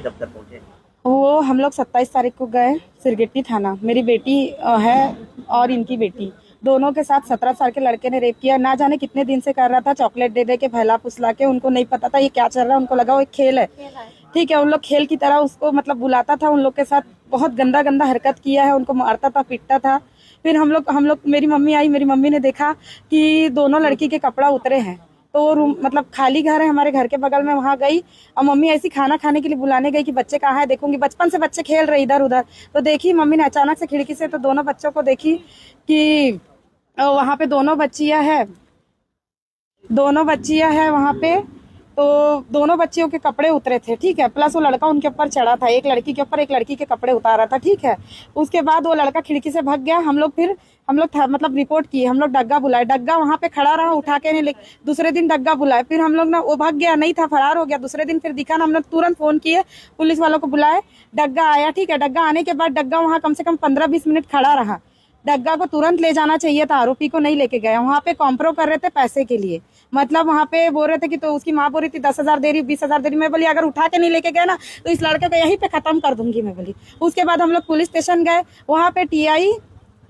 दफ्तर पहुंचे? वो हम लोग 27 तारीख को गए सिरगिट्टी थाना। मेरी बेटी है और इनकी बेटी, दोनों के साथ 17 साल के लड़के ने रेप किया। ना जाने कितने दिन से कर रहा था, चॉकलेट दे दे के फैला फुसला के। उनको नहीं पता था ये क्या चल रहा है, उनको लगा वो एक खेल है। ठीक है, उन लोग खेल की तरह उसको मतलब बुलाता था। उन लोग के साथ बहुत गंदा गंदा हरकत किया है, उनको मारता था, पीटता था। फिर हम लोग मेरी मम्मी आई, मेरी मम्मी ने देखा कि दोनों लड़की के कपड़ा उतरे हैं। तो रूम मतलब खाली घर है हमारे घर के बगल में, वहां गई और मम्मी ऐसी खाना खाने के लिए बुलाने गई कि बच्चे कहाँ है देखूंगी। बचपन से बच्चे खेल रहे इधर उधर, तो देखी मम्मी ने अचानक से खिड़की से, तो दोनों बच्चों को देखी कि वहां पे दोनों बच्चियां है वहां पे। तो दोनों बच्चियों के कपड़े उतरे थे, ठीक है। प्लस वो लड़का उनके ऊपर चढ़ा था, एक लड़की के ऊपर, एक लड़की के कपड़े उतारा था, ठीक है। उसके बाद वो लड़का खिड़की से भाग गया। हम लोग मतलब रिपोर्ट किए, हम लोग डग्गा बुलाए। डग्गा वहां पे खड़ा रहा, उठा के नहीं। दूसरे दिन डग्गा बुलाए, फिर हम लोग ना, वो भाग गया, नहीं था, फरार हो गया। दूसरे दिन फिर दिखा ना, हम लोग तुरंत फोन किए, पुलिस वालों को बुलाए। डग्गा आया, ठीक है। डग्गा आने के बाद डग्गा वहां कम से कम 15-20 मिनट खड़ा रहा। डग्गा को तुरंत ले जाना चाहिए था, आरोपी को नहीं लेके गए। वहां पे कॉम्प्रो कर रहे थे पैसे के लिए, मतलब वहां पे बोल रहे थे कि, तो उसकी माँ बोल रही थी 10,000 दे रही, 20,000 दे रही। मैं बोली अगर उठा के नहीं लेके गए ना तो इस लड़के को यहीं पे खत्म कर दूंगी, मैं बोली। उसके बाद हम लोग पुलिस स्टेशन गए, वहां पे टीआई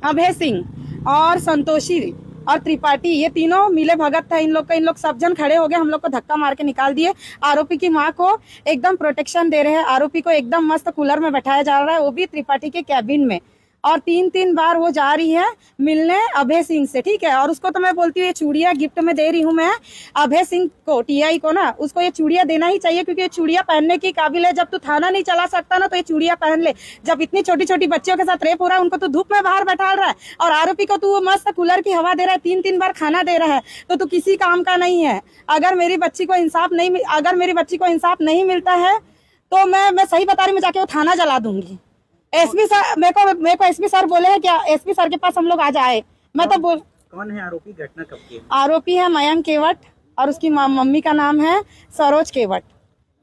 अभय सिंह और संतोषी और त्रिपाठी, ये तीनों मिले भगत था इन लोग का। इन लोग सब जन खड़े हो गए, हम लोग को धक्का मार के निकाल दिए। आरोपी की माँ को एकदम प्रोटेक्शन दे रहे हैं, आरोपी को एकदम मस्त कूलर में बैठाया जा रहा है, वो भी त्रिपाठी के कैबिन में। और 3-3 बार वो जा रही है मिलने अभय सिंह से, ठीक है। और उसको तो मैं बोलती हूँ ये चूड़ियां गिफ्ट में दे रही हूँ मैं अभय सिंह को, टीआई को ना, उसको ये चूड़ियां देना ही चाहिए, क्योंकि ये चूड़ियां पहनने की काबिल है। जब तू थाना नहीं चला सकता ना तो ये चूड़ियां पहन ले। जब इतनी छोटी छोटी बच्चियों के साथ रेप हो रहा है, उनको तो धूप में बाहर बैठा रहा है, और आरोपी को तू मस्त कूलर की हवा दे रहा है, 3-3 बार खाना दे रहा है, तो तू किसी काम का नहीं है। अगर मेरी बच्ची को इंसाफ नहीं मिलता है तो मैं सही बता रही हूँ, मैं जाके वो थाना जला दूंगी। एसपी सर मेरे को एसपी सर बोले हैं क्या, एसपी सर के पास हम लोग आज आए। मैं तो बोल, कौन है आरोपी? घटना कब की है? आरोपी है मयंक केवट और उसकी मम्मी का नाम है सरोज केवट।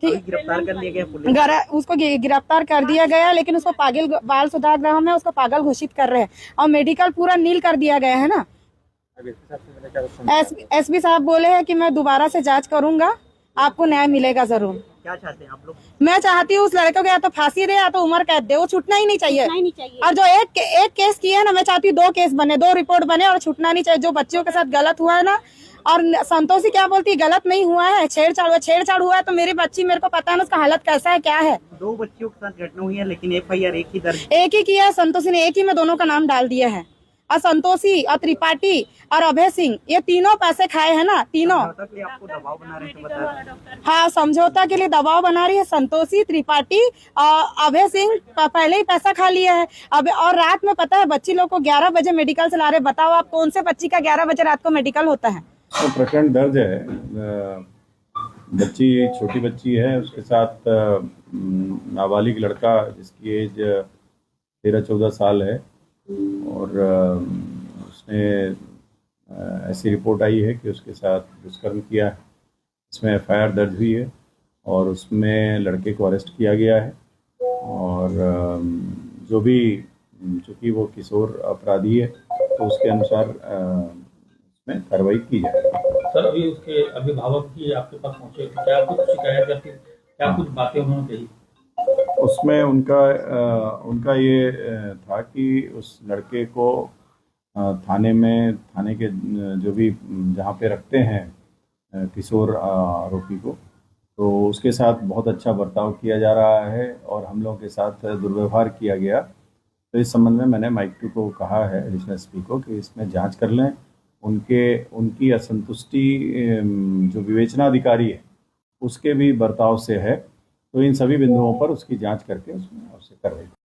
ठीक, गिरफ्तार कर लिया गया पुलिस? उसको गिरफ्तार कर दिया गया, लेकिन उसको पागल बाल सुधार गृह में उसको पागल घोषित कर रहे हैं, और मेडिकल पूरा नील कर दिया गया है ना। एसपी साहब बोले हैं कि मैं दोबारा से जांच करूंगा, आपको न्याय मिलेगा जरूर। क्या चाहते हैं आप लोग? मैं चाहती हूँ उस लड़के को या तो फांसी दे या तो उम्र कैद दे, वो छूटना ही नहीं चाहिए। और जो एक केस किया है ना, मैं चाहती हूँ 2 केस बने, 2 रिपोर्ट बने, और छूटना नहीं चाहिए। जो बच्चियों के साथ गलत हुआ है ना, और संतोषी क्या बोलती है, गलत नहीं हुआ है, छेड़छाड़ हुआ है, तो मेरी बच्ची, मेरे को पता है ना उसका हालत कैसा है, क्या है। 2 बच्चियों के साथ घटना हुई है, लेकिन FIR एक ही दर्ज, एक ही किया है संतोषी ने, एक ही में दोनों का नाम डाल दिया है। और संतोषी और त्रिपाठी और अभय सिंह, ये तीनों पैसे खाए हैं ना, तीनों। आपको दबाव बना रहे हैं तो बता। हाँ, समझौता के लिए दबाव बना रही है संतोषी, त्रिपाठी और अभय सिंह। पहले ही पैसा खा लिया है। अब और रात में पता है बच्ची लोग को 11 बजे मेडिकल से ला रहे। बताओ आप, कौन से बच्ची का 11 बजे रात को मेडिकल होता है? तो प्रकरण दर्ज है। बच्ची छोटी बच्ची है, उसके साथ नाबालिग लड़का जिसकी एज 13-14 साल है, और उसने ऐसी रिपोर्ट आई है कि उसके साथ दुष्कर्म किया है। इसमें FIR दर्ज हुई है और उसमें लड़के को अरेस्ट किया गया है, और जो भी, चूँकि वो किशोर अपराधी है तो उसके अनुसार में कार्रवाई की जाए। सर, अभी उसके अभिभावक भी आपके पास पहुंचे, क्या कुछ शिकायत या फिर क्या कुछ बातें उन्होंने कही? उसमें उनका ये था कि उस लड़के को थाने के जो भी जहाँ पे रखते हैं किशोर आरोपी को, तो उसके साथ बहुत अच्छा बर्ताव किया जा रहा है और हम लोगों के साथ दुर्व्यवहार किया गया। तो इस संबंध में मैंने माइक 2 को कहा है, एडिशनल एसपी को, कि इसमें जांच कर लें। उनकी असंतुष्टि जो विवेचना अधिकारी है उसके भी बर्ताव से है, तो इन सभी बिंदुओं पर उसकी जांच करके उसमें आवश्यक कार्रवाई